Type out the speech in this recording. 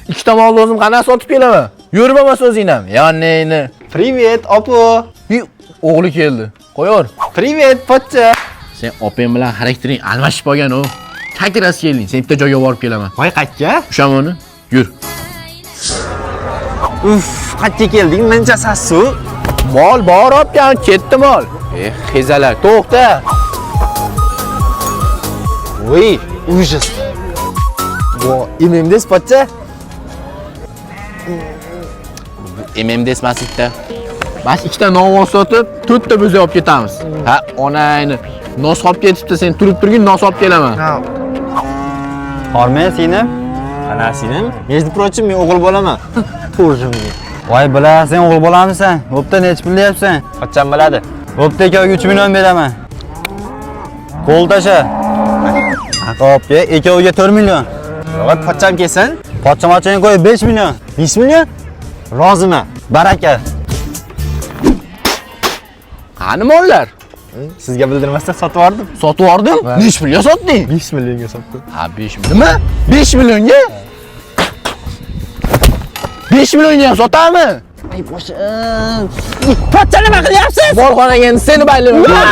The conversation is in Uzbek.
ikkita molni o'zim qana sotib kelaman. Yur bo'lmasa o'zing ham. Yonneyni. Привет, opo. O'g'li keldi. Qo'yor. Привет, pochcha. Sen opang bilan xaraktering almashib qolgan u. Kakirasi kelding. Sen bitta joyga borib kelaman. Voy qayerga? Ushamoni. Yur. Uf, qayerga kelding? Mencha sassu. Mol bor opgan, ketdi mol. Xezalak, to'xta. Voy, ужас. Bu MMDs pochcha. MMDs masjidda. Bas ikkita non sotib, to'rtta bo'za olib ketamiz. Ha, onayni. Nos olib ketibdi, sen turib turgin, nos olib kelaman. Hormay seni? Ana seni? Между прочим, men o'g'il bo'laman. To'rjimga. Voy bila, sen o'g'il bo'lamisan? Bo'pti, nech pul deyapsan? Qachon biladi? Bo'pti, ikkoviga 3 million beraman. Qo'l tasha. Aqobga ikkoviga 4 million. Voy, pochcham kelsin? Pochcham qo'y 5 million. 5 million? Roziman. Baraka. Qani mollar? Sizga bildirmasdan sotib yubordim. Sotib yubordim? Nech pulga sotding? 5 millionga sotdim. Ha, 5 million. Nima? 5 millionga? 5 millionga ham sotami? Ay boshim. Pochcha nima qilyapsiz? Molxonaga endi seni baylayman.